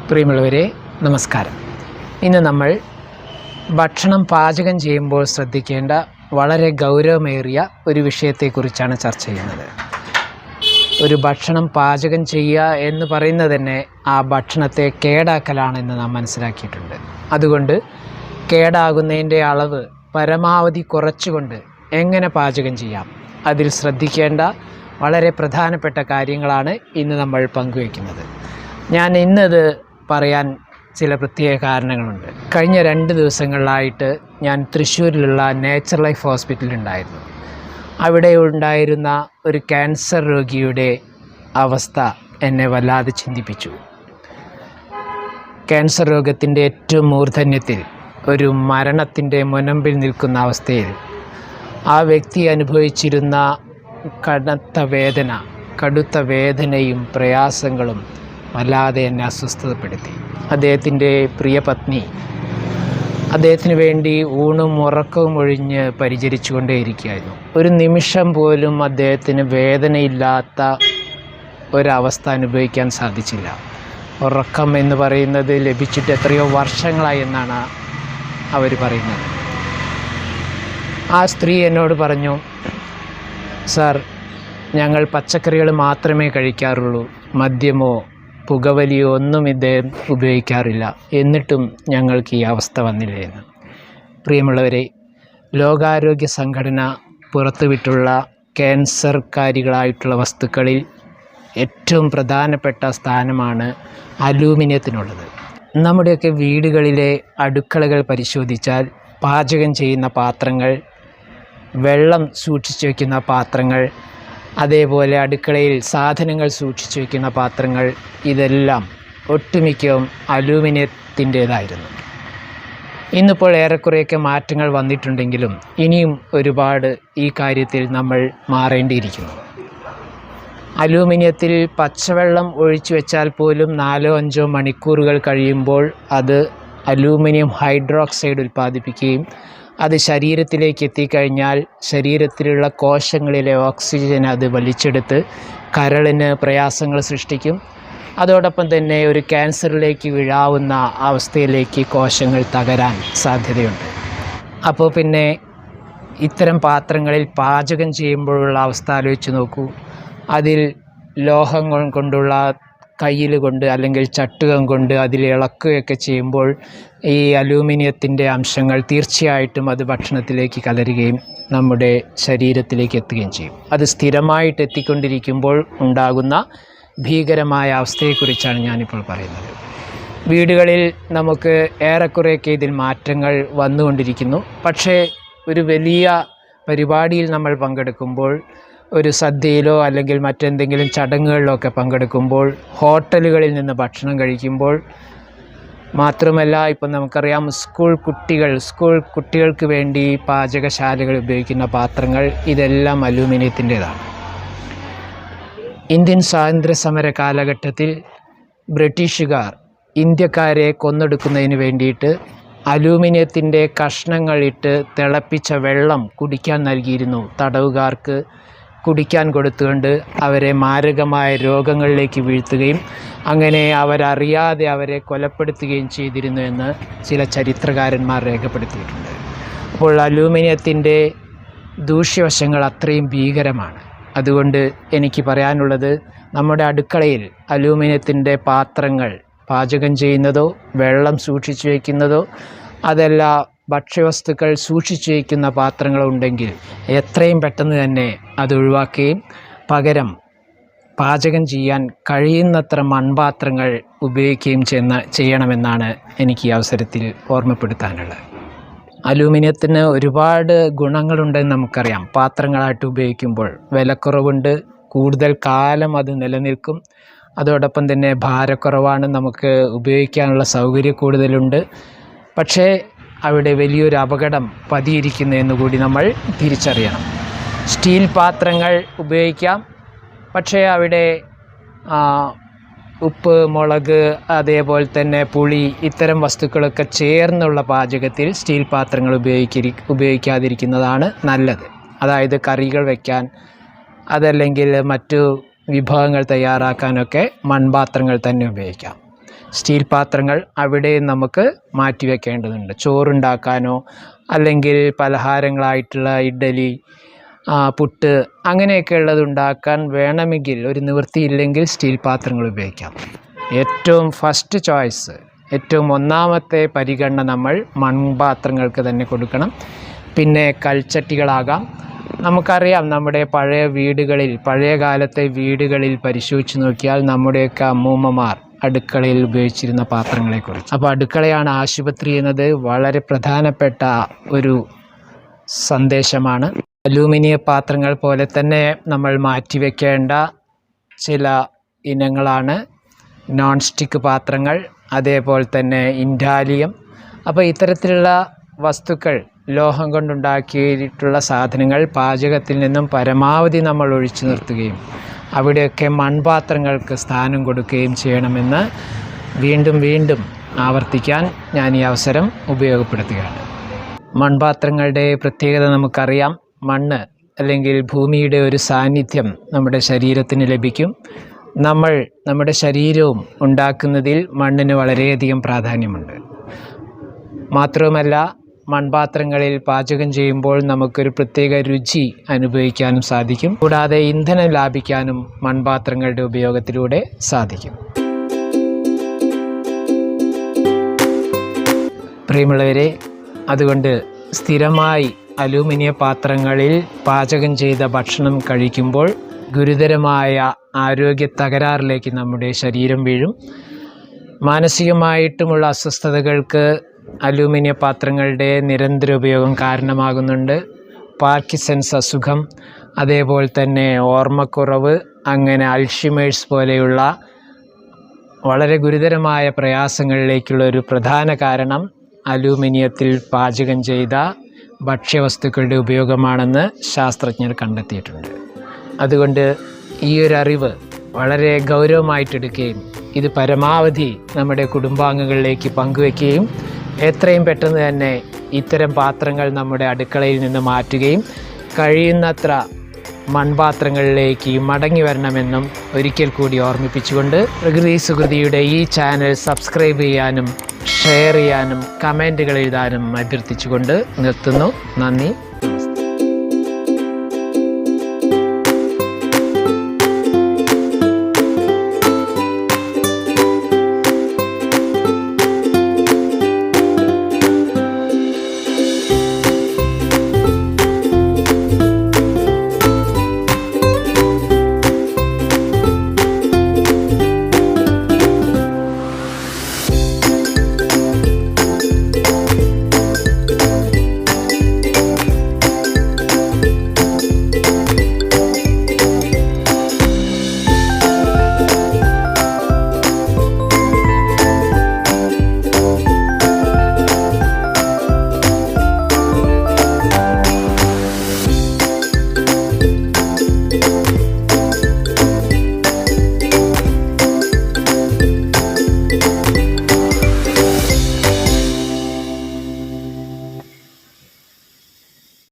പ്രിയമുള്ളവരെ നമസ്കാരം. ഇന്ന് നമ്മൾ ഭക്ഷണം പാചകം ചെയ്യുമ്പോൾ ശ്രദ്ധിക്കേണ്ട വളരെ ഗൗരവമേറിയ ഒരു വിഷയത്തെക്കുറിച്ചാണ് ചർച്ച ചെയ്യുന്നത്. ഒരു ഭക്ഷണം പാചകം ചെയ്യുക എന്ന് പറയുന്നത് തന്നെ ആ ഭക്ഷണത്തെ കേടാക്കലാണെന്ന് നാം മനസ്സിലാക്കിയിട്ടുണ്ട്. അതുകൊണ്ട് കേടാകുന്നതിൻ്റെ അളവ് പരമാവധി കുറച്ചുകൊണ്ട് എങ്ങനെ പാചകം ചെയ്യാം, അതിൽ ശ്രദ്ധിക്കേണ്ട വളരെ പ്രധാനപ്പെട്ട കാര്യങ്ങളാണ് ഇന്ന് നമ്മൾ പങ്കുവയ്ക്കുന്നത്. ഞാൻ ഇന്നത് പറയാൻ ചില പ്രത്യേക കാരണങ്ങളുണ്ട്. കഴിഞ്ഞ 2 ദിവസങ്ങളിലായിട്ട് ഞാൻ തൃശ്ശൂരിലുള്ള നേച്ചർ ലൈഫ് ഹോസ്പിറ്റലിലുണ്ടായിരുന്നു. അവിടെ ഉണ്ടായിരുന്ന ഒരു ക്യാൻസർ രോഗിയുടെ അവസ്ഥ എന്നെ വല്ലാതെ ചിന്തിപ്പിച്ചു. ക്യാൻസർ രോഗത്തിൻ്റെ ഏറ്റവും മൂർധന്യത്തിൽ ഒരു മരണത്തിൻ്റെ മുനമ്പിൽ നിൽക്കുന്ന അവസ്ഥയിൽ ആ വ്യക്തി അനുഭവിച്ചിരുന്ന കടുത്ത വേദനയും പ്രയാസങ്ങളും വല്ലാതെ എന്നെ അസ്വസ്ഥതപ്പെടുത്തി. അദ്ദേഹത്തിൻ്റെ പ്രിയ പത്നി അദ്ദേഹത്തിന് വേണ്ടി ഊണും ഉറക്കവും ഒഴിഞ്ഞ് പരിചരിച്ചു കൊണ്ടേയിരിക്കുകയായിരുന്നു. ഒരു നിമിഷം പോലും അദ്ദേഹത്തിന് വേദനയില്ലാത്ത ഒരവസ്ഥ അനുഭവിക്കാൻ സാധിച്ചില്ല. ഉറക്കം എന്ന് പറയുന്നത് ലഭിച്ചിട്ട് എത്രയോ വർഷങ്ങളായി എന്നാണ് അവർ പറയുന്നത്. ആ സ്ത്രീ എന്നോട് പറഞ്ഞു, സാർ, ഞങ്ങൾ പച്ചക്കറികൾ മാത്രമേ കഴിക്കാറുള്ളൂ, മദ്യമോ പുകവലിയോ ഒന്നും ഇദ്ദേഹം ഉപയോഗിക്കാറില്ല, എന്നിട്ടും ഞങ്ങൾക്ക് ഈ അവസ്ഥ വന്നില്ല എന്ന്. പ്രിയമുള്ളവരെ, ലോകാരോഗ്യ സംഘടന പുറത്തുവിട്ടുള്ള ക്യാൻസർകാരികളായിട്ടുള്ള വസ്തുക്കളിൽ ഏറ്റവും പ്രധാനപ്പെട്ട സ്ഥാനമാണ് അലൂമിനിയത്തിനുള്ളത്. നമ്മുടെയൊക്കെ വീടുകളിലെ അടുക്കളകൾ പരിശോധിച്ചാൽ പാചകം ചെയ്യുന്ന പാത്രങ്ങൾ, വെള്ളം സൂക്ഷിച്ചു വയ്ക്കുന്ന പാത്രങ്ങൾ, അതേപോലെ അടുക്കളയിൽ സാധനങ്ങൾ സൂക്ഷിച്ചു വയ്ക്കുന്ന പാത്രങ്ങൾ, ഇതെല്ലാം ഒട്ടുമിക്കവും അലൂമിനിയത്തിൻ്റേതായിരുന്നു. ഇന്നിപ്പോൾ ഏറെക്കുറെയൊക്കെ മാറ്റങ്ങൾ വന്നിട്ടുണ്ടെങ്കിലും ഇനിയും ഒരുപാട് ഈ കാര്യത്തിൽ നമ്മൾ മാറേണ്ടിയിരിക്കുന്നു. അലൂമിനിയത്തിൽ പച്ചവെള്ളം ഒഴിച്ചു വെച്ചാൽ പോലും 4-5 മണിക്കൂറുകൾ കഴിയുമ്പോൾ അത് അലൂമിനിയം ഹൈഡ്രോക്സൈഡ് ഉൽപ്പാദിപ്പിക്കുകയും അത് ശരീരത്തിലേക്ക് എത്തിക്കഴിഞ്ഞാൽ ശരീരത്തിലുള്ള കോശങ്ങളിലെ ഓക്സിജൻ അത് വലിച്ചെടുത്ത് കരളിന് പ്രയാസങ്ങൾ സൃഷ്ടിക്കും. അതോടൊപ്പം തന്നെ ഒരു ക്യാൻസറിലേക്ക് വീഴാവുന്ന അവസ്ഥയിലേക്ക് കോശങ്ങൾ തകരാൻ സാധ്യതയുണ്ട്. അപ്പോൾ പിന്നെ ഇത്തരം പാത്രങ്ങളിൽ പാചകം ചെയ്യുമ്പോഴുള്ള അവസ്ഥ ആലോചിച്ച് നോക്കൂ. അതിൽ ലോഹങ്ങൾ കൊണ്ടുള്ള കയ്യിൽ കൊണ്ട് അല്ലെങ്കിൽ ചട്ടുകം കൊണ്ട് അതിൽ ഇളക്കുകയൊക്കെ ചെയ്യുമ്പോൾ ഈ അലൂമിനിയത്തിൻ്റെ അംശങ്ങൾ തീർച്ചയായിട്ടും അത് ഭക്ഷണത്തിലേക്ക് കലരുകയും നമ്മുടെ ശരീരത്തിലേക്ക് എത്തുകയും ചെയ്യും. അത് സ്ഥിരമായിട്ട് എത്തിക്കൊണ്ടിരിക്കുമ്പോൾ ഉണ്ടാകുന്ന ഭീകരമായ അവസ്ഥയെക്കുറിച്ചാണ് ഞാനിപ്പോൾ പറയുന്നത്. വീടുകളിൽ നമുക്ക് ഏറെക്കുറെയൊക്കെ ഇതിൽ മാറ്റങ്ങൾ വന്നുകൊണ്ടിരിക്കുന്നു. പക്ഷേ ഒരു വലിയ പരിപാടിയിൽ നമ്മൾ പങ്കെടുക്കുമ്പോൾ, ഒരു സദ്യയിലോ അല്ലെങ്കിൽ മറ്റെന്തെങ്കിലും ചടങ്ങുകളിലോ ഒക്കെ പങ്കെടുക്കുമ്പോൾ, ഹോട്ടലുകളിൽ നിന്ന് ഭക്ഷണം കഴിക്കുമ്പോൾ, മാത്രമല്ല ഇപ്പം നമുക്കറിയാം സ്കൂൾ കുട്ടികൾക്ക് വേണ്ടി പാചകശാലകൾ ഉപയോഗിക്കുന്ന പാത്രങ്ങൾ, ഇതെല്ലാം അലൂമിനിയത്തിൻ്റേതാണ്. ഇന്ത്യൻ സ്വാതന്ത്ര്യ സമര കാലഘട്ടത്തിൽ ബ്രിട്ടീഷുകാർ ഇന്ത്യക്കാരെ കൊന്നൊടുക്കുന്നതിന് വേണ്ടിയിട്ട് അലൂമിനിയത്തിൻ്റെ കഷ്ണങ്ങളിട്ട് തിളപ്പിച്ച വെള്ളം കുടിക്കാൻ നൽകിയിരുന്നു. തടവുകാർക്ക് കുടിക്കാൻ കൊടുത്തുകൊണ്ട് അവരെ മാരകമായ രോഗങ്ങളിലേക്ക് വീഴ്ത്തുകയും അങ്ങനെ അവരറിയാതെ അവരെ കൊലപ്പെടുത്തുകയും ചെയ്തിരുന്നു എന്ന് ചില ചരിത്രകാരന്മാർ രേഖപ്പെടുത്തിയിട്ടുണ്ട്. അപ്പോൾ അലൂമിനിയത്തിൻ്റെ ദൂഷ്യവശങ്ങൾ അത്രയും ഭീകരമാണ്. അതുകൊണ്ട് എനിക്ക് പറയാനുള്ളത്, നമ്മുടെ അടുക്കളയിൽ അലൂമിനിയത്തിൻ്റെ പാത്രങ്ങൾ പാചകം ചെയ്യുന്നതോ വെള്ളം സൂക്ഷിച്ചു വയ്ക്കുന്നതോ അതല്ല ഭക്ഷ്യവസ്തുക്കൾ സൂക്ഷിച്ചു വയ്ക്കുന്ന പാത്രങ്ങളുണ്ടെങ്കിൽ എത്രയും പെട്ടെന്ന് തന്നെ അത് ഒഴിവാക്കുകയും പകരം പാചകം ചെയ്യാൻ കഴിയുന്നത്ര മൺപാത്രങ്ങൾ ഉപയോഗിക്കുകയും ചെയ്യണമെന്നാണ് എനിക്ക് ഈ അവസരത്തിൽ ഓർമ്മപ്പെടുത്താനുള്ളത്. അലൂമിനിയത്തിന് ഒരുപാട് ഗുണങ്ങളുണ്ടെന്ന് നമുക്കറിയാം. പാത്രങ്ങളായിട്ട് ഉപയോഗിക്കുമ്പോൾ വിലക്കുറവുണ്ട്, കൂടുതൽ കാലം അത് നിലനിൽക്കും, അതോടൊപ്പം തന്നെ ഭാരക്കുറവാണ്, നമുക്ക് ഉപയോഗിക്കാനുള്ള സൗകര്യം കൂടുതലുണ്ട്. പക്ഷേ അവിടെ വലിയൊരു അപകടം പതിയിരിക്കുന്നു കൂടി നമ്മൾ തിരിച്ചറിയണം. സ്റ്റീൽ പാത്രങ്ങൾ ഉപയോഗിക്കാം, പക്ഷേ അവിടെ ഉപ്പ്, മുളക്, അതേപോലെ തന്നെ പുളി, ഇത്തരം വസ്തുക്കളൊക്കെ ചേർന്നുള്ള പാചകത്തിൽ സ്റ്റീൽ പാത്രങ്ങൾ ഉപയോഗിക്കാതിരിക്കുന്നതാണ് നല്ലത്. അതായത് കറികൾ വയ്ക്കാൻ, അതല്ലെങ്കിൽ മറ്റു വിഭവങ്ങൾ തയ്യാറാക്കാനൊക്കെ മൺപാത്രങ്ങൾ തന്നെ ഉപയോഗിക്കാം. സ്റ്റീൽ പാത്രങ്ങൾ അവിടെയും നമുക്ക് മാറ്റിവെക്കേണ്ടതുണ്ട്. ചോറുണ്ടാക്കാനോ അല്ലെങ്കിൽ പലഹാരങ്ങളായിട്ടുള്ള ഇഡ്ഡലി, പുട്ട് അങ്ങനെയൊക്കെ ഉള്ളത് ഉണ്ടാക്കാൻ വേണമെങ്കിൽ, ഒരു നിവൃത്തിയില്ലെങ്കിൽ സ്റ്റീൽ പാത്രങ്ങൾ ഉപയോഗിക്കാം. ഏറ്റവും ഫസ്റ്റ് ചോയ്സ്, ഏറ്റവും ഒന്നാമത്തെ പരിഗണന നമ്മൾ മൺപാത്രങ്ങൾക്ക് തന്നെ കൊടുക്കണം. പിന്നെ കൽച്ചട്ടികളാകാം. നമുക്കറിയാം, നമ്മുടെ പഴയ വീടുകളിൽ, പഴയ കാലത്തെ വീടുകളിൽ പരിശോധിച്ച് നോക്കിയാൽ നമ്മുടെയൊക്കെ അമ്മൂമ്മമാർ അടുക്കളയിൽ ഉപയോഗിച്ചിരുന്ന പാത്രങ്ങളെക്കുറിച്ച്. അപ്പോൾ അടുക്കളയാണ് ആശുപത്രി എന്നത് വളരെ പ്രധാനപ്പെട്ട ഒരു സന്ദേശമാണ്. അലൂമിനിയ പാത്രങ്ങൾ പോലെ തന്നെ നമ്മൾ മാറ്റിവെക്കേണ്ട ചില ഇനങ്ങളാണ് നോൺ സ്റ്റിക്ക് പാത്രങ്ങൾ, അതേപോലെ തന്നെ ഇൻഡാലിയം. അപ്പോൾ ഇത്തരത്തിലുള്ള വസ്തുക്കൾ, ലോഹം കൊണ്ടുണ്ടാക്കിയിട്ടുള്ള സാധനങ്ങൾ പാചകത്തിൽ നിന്നും പരമാവധി നമ്മൾ ഒഴിച്ചു നിർത്തുകയും അവിടെയൊക്കെ മൺപാത്രങ്ങൾക്ക് സ്ഥാനം കൊടുക്കുകയും ചെയ്യണമെന്ന് വീണ്ടും വീണ്ടും ആവർത്തിക്കാൻ ഞാൻ ഈ അവസരം ഉപയോഗപ്പെടുത്തുകയാണ്. മൺപാത്രങ്ങളുടെ പ്രത്യേകത നമുക്കറിയാം. മണ്ണ് അല്ലെങ്കിൽ ഭൂമിയുടെ ഒരു സാന്നിധ്യം നമ്മുടെ ശരീരത്തിന് ലഭിക്കും. നമ്മുടെ ശരീരവും ഉണ്ടാക്കുന്നതിൽ മണ്ണിന് വളരെയധികം പ്രാധാന്യമുണ്ട്. മാത്രവുമല്ല, മൺപാത്രങ്ങളിൽ പാചകം ചെയ്യുമ്പോൾ നമുക്കൊരു പ്രത്യേക രുചി അനുഭവിക്കാനും സാധിക്കും. കൂടാതെ ഇന്ധനം ലാഭിക്കാനും മൺപാത്രങ്ങളുടെ ഉപയോഗത്തിലൂടെ സാധിക്കും. പ്രിയമുള്ളവരെ, അതുകൊണ്ട് സ്ഥിരമായി അലൂമിനിയ പാത്രങ്ങളിൽ പാചകം ചെയ്ത ഭക്ഷണം കഴിക്കുമ്പോൾ ഗുരുതരമായ ആരോഗ്യ തകരാറിലേക്ക് നമ്മുടെ ശരീരം വീഴും. മാനസികമായിട്ടുമുള്ള അസ്വസ്ഥതകൾക്ക് അലൂമിനിയ പാത്രങ്ങളുടെ നിരന്തര ഉപയോഗം കാരണമാകുന്നുണ്ട്. പാർക്കിൻസൺസ് അസുഖം, അതേപോലെ തന്നെ ഓർമ്മക്കുറവ്, അങ്ങനെ അൽഷിമേഴ്സ് പോലെയുള്ള വളരെ ഗുരുതരമായ പ്രയാസങ്ങളിലേക്കുള്ള ഒരു പ്രധാന കാരണം അലൂമിനിയത്തിൽ പാചകം ചെയ്ത ഭക്ഷ്യവസ്തുക്കളുടെ ഉപയോഗമാണെന്ന് ശാസ്ത്രജ്ഞർ കണ്ടെത്തിയിട്ടുണ്ട്. അതുകൊണ്ട് ഈ ഒരു അറിവ് വളരെ ഗൗരവമായിട്ടെടുക്കുകയും ഇത് പരമാവധി നമ്മുടെ കുടുംബാംഗങ്ങളിലേക്ക് പങ്കുവയ്ക്കുകയും എത്രയും പെട്ടെന്ന് തന്നെ ഇത്തരം പാത്രങ്ങൾ നമ്മുടെ അടുക്കളയിൽ നിന്ന് മാറ്റുകയും കഴിയുന്നത്ര മൺപാത്രങ്ങളിലേക്ക് മടങ്ങി വരണമെന്നും ഒരിക്കൽ കൂടി ഓർമ്മിപ്പിച്ചുകൊണ്ട് പ്രകൃതി സുകൃതിയുടെ ഈ ചാനൽ സബ്സ്ക്രൈബ് ചെയ്യാനും ഷെയർ ചെയ്യാനും കമൻറ്റുകൾ എഴുതാനും അഭ്യർത്ഥിച്ചുകൊണ്ട് നിർത്തുന്നു. നന്ദി.